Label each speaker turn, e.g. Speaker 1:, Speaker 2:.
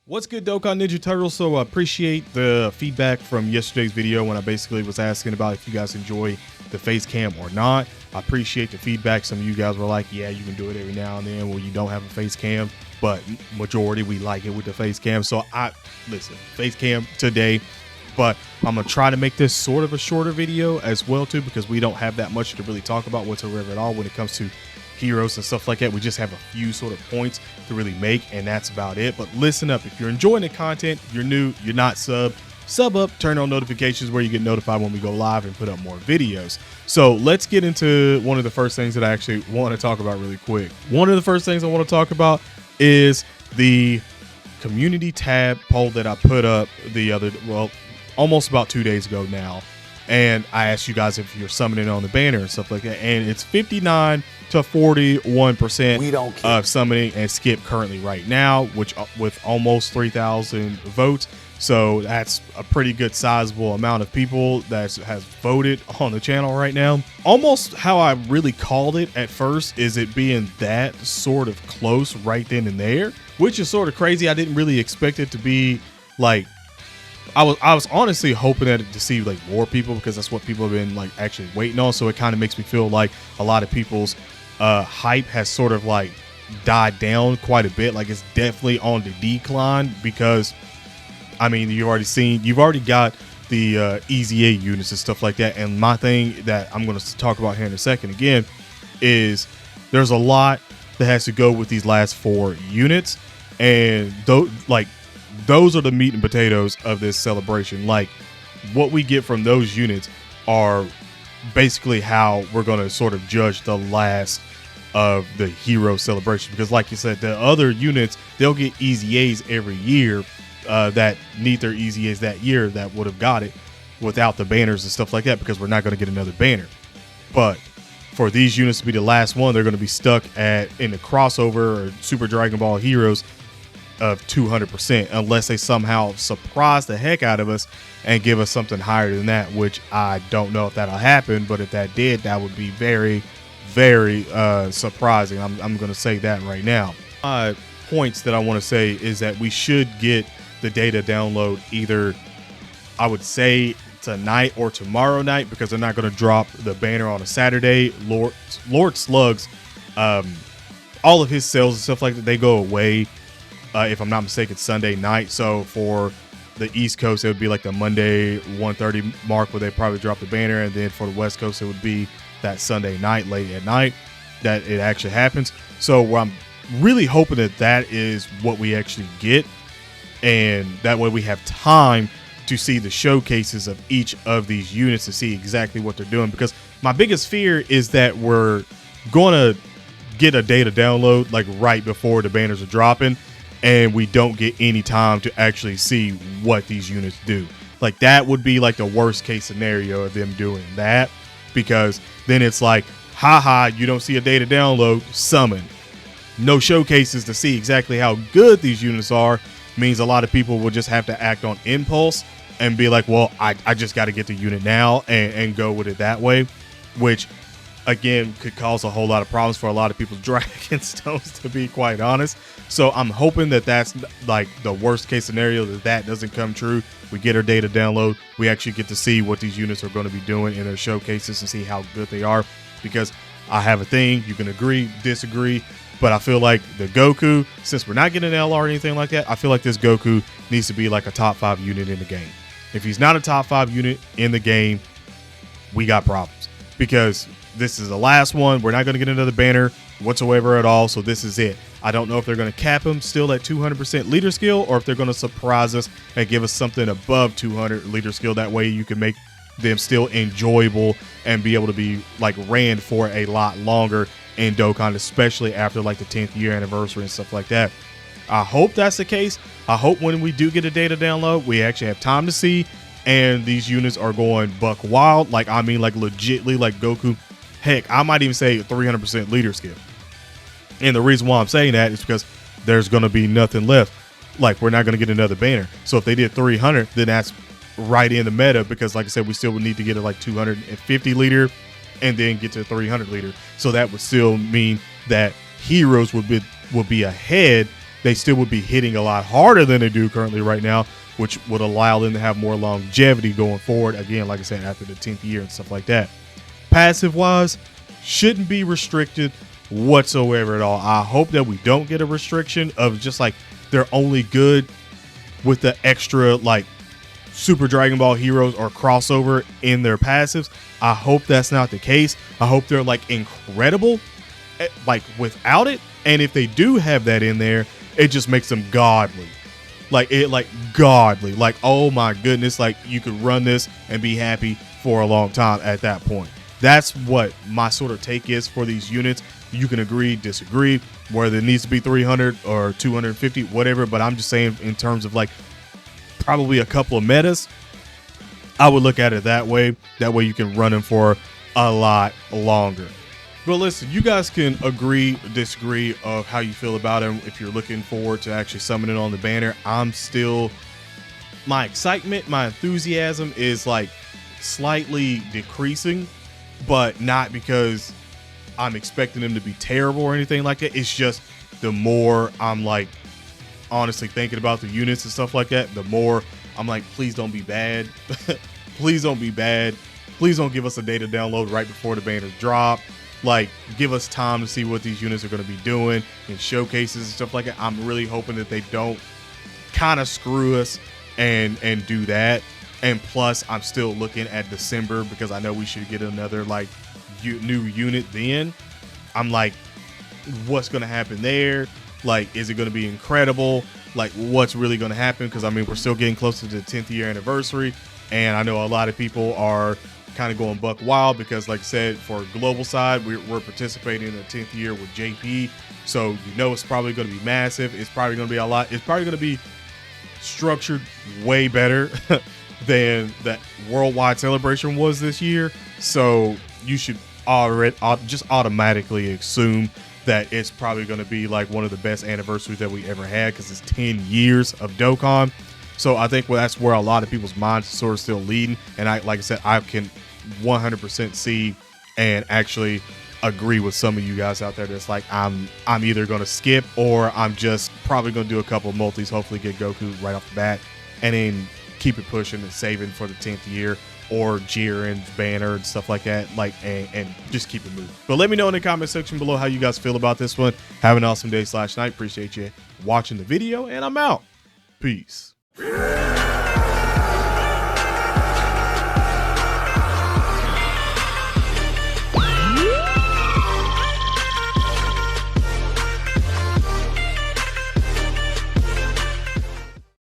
Speaker 1: What's good, Dokkan Ninja Turtles? So I appreciate the feedback from yesterday's video when I basically was asking about if you guys enjoy the face cam or not. I appreciate the feedback. Some of you guys were like, yeah, you can do it every now and then when you don't have a face cam, but majority we like it with the face cam. So listen, face cam today, but I'm gonna try to make this sort of a shorter video as well too, because we don't have that much to really talk about whatsoever at all when it comes to heroes and stuff like that. We just have a few sort of points to really make, and that's about it. But listen up, if you're enjoying the content, you're new, you're not sub up, turn on notifications where you get notified when we go live and put up more videos. So let's get into one of the first things that I actually want to talk about really quick. One of the first things I want to talk about is the community tab poll that I put up almost about 2 days ago now. And I asked you guys if you're summoning on the banner and stuff like that. And it's 59 to 41% of summoning and skip currently right now, which with almost 3,000 votes. So that's a pretty good sizable amount of people that has voted on the channel right now. Almost how I really called it at first is it being that sort of close right then and there, which is sort of crazy. I didn't really expect it to be like, I was honestly hoping to see like more people, because that's what people have been like actually waiting on. So it kind of makes me feel like a lot of people's hype has sort of like died down quite a bit. Like it's definitely on the decline, because I mean, you've already got the Easy A units and stuff like that. And my thing that I'm going to talk about here in a second again is there's a lot that has to go with these last 4 units, and those are the meat and potatoes of this celebration. Like what we get from those units are basically how we're going to sort of judge the last of the hero celebration, because like you said, the other units, they'll get Easy A's every year that need their Easy A's that year that would have got it without the banners and stuff like that, because we're not going to get another banner. But for these units to be the last one, they're going to be stuck in the crossover or Super Dragon Ball Heroes of 200%, unless they somehow surprise the heck out of us and give us something higher than that, which I don't know if that'll happen. But if that did, that would be very, very surprising. I'm going to say that right now. Points that I want to say is that we should get the data download either, I would say, tonight or tomorrow night, because they're not going to drop the banner on a Saturday. Lord Slug's all of his sales and stuff like that, they go away if I'm not mistaken Sunday night. So for the East Coast, it would be like the Monday 1:30 mark where they probably drop the banner, and then for the West Coast, it would be that Sunday night, late at night, that it actually happens. So I'm really hoping that is what we actually get, and that way we have time to see the showcases of each of these units to see exactly what they're doing. Because my biggest fear is that we're going to get a data download like right before the banners are dropping, and we don't get any time to actually see what these units do. Like that would be like the worst case scenario of them doing that, because then it's like, haha, you don't see a data download, summon. No showcases to see exactly how good these units are means a lot of people will just have to act on impulse and be like, well, I just got to get the unit now and go with it that way, which again could cause a whole lot of problems for a lot of people's Dragon Stones, to be quite honest. So I'm hoping that that's like the worst case scenario, that doesn't come true. We get our data download, we actually get to see what these units are going to be doing in their showcases and see how good they are. Because I have a thing, you can agree, disagree, but I feel like the Goku, since we're not getting an LR or anything like that, I feel like this Goku needs to be like a top 5 unit in the game. If he's not a top 5 unit in the game, we got problems, because this is the last one. We're not going to get another banner whatsoever at all. So this is it. I don't know if they're going to cap him still at 200% leader skill, or if they're going to surprise us and give us something above 200 leader skill. That way you can make them still enjoyable and be able to be like ran for a lot longer in Dokkan, especially after like the 10th year anniversary and stuff like that. I hope that's the case. I hope when we do get a data download, we actually have time to see, and these units are going buck wild. Like, I mean, like legitly, like Goku. Heck, I might even say 300% leader skill. And the reason why I'm saying that is because there's going to be nothing left. Like, we're not going to get another banner. So if they did 300, then that's right in the meta, because like I said, we still would need to get a like 250 leader and then get to 300 leader. So that would still mean that heroes would be ahead they still would be hitting a lot harder than they do currently right now, which would allow them to have more longevity going forward. Again, like I said, after the 10th year and stuff like that. Passive wise, shouldn't be restricted whatsoever at all. I hope that we don't get a restriction of just like they're only good with the extra like Super Dragon Ball heroes or crossover in their passives. I hope that's not the case. I hope they're like incredible like without it, and if they do have that in there, it just makes them godly. Like godly. Like, oh my goodness, like you could run this and be happy for a long time at that point. That's what my sort of take is for these units. You can agree, disagree, whether it needs to be 300 or 250, whatever. But I'm just saying in terms of like probably a couple of metas, I would look at it that way. That way you can run them for a lot longer. But listen, you guys can agree or disagree of how you feel about him. If you're looking forward to actually summoning on the banner, I'm still, my excitement, my enthusiasm is like slightly decreasing, but not because I'm expecting him to be terrible or anything like that. It's just the more I'm like honestly thinking about the units and stuff like that, the more I'm like, please don't be bad. Please don't be bad. Please don't give us a data download right before the banners drop. Like, give us time to see what these units are going to be doing in showcases and stuff like that. I'm really hoping that they don't kind of screw us and do that. And plus, I'm still looking at December because I know we should get another like new unit then. I'm like, what's going to happen there? Like, is it going to be incredible? Like, what's really going to happen? Because I mean, we're still getting close to the 10th year anniversary, and I know a lot of people are kind of going buck wild because, like I said, for global side, we're participating in the 10th year with JP, so you know it's probably going to be massive. It's probably going to be a lot. It's probably going to be structured way better than that worldwide celebration was this year. So you should already just automatically assume that it's probably going to be like one of the best anniversaries that we ever had because it's 10 years of Dokkan. So I think that's where a lot of people's minds are sort of still leading. And like I said, I can 100% see and actually agree with some of you guys out there that's like, I'm either going to skip or I'm just probably going to do a couple of multis, hopefully get Goku right off the bat, and then keep it pushing and saving for the 10th year or Jiren's banner and stuff like that, like, and just keep it moving. But let me know in the comment section below how you guys feel about this one. Have an awesome day / night. Appreciate you watching the video, and I'm out. Peace.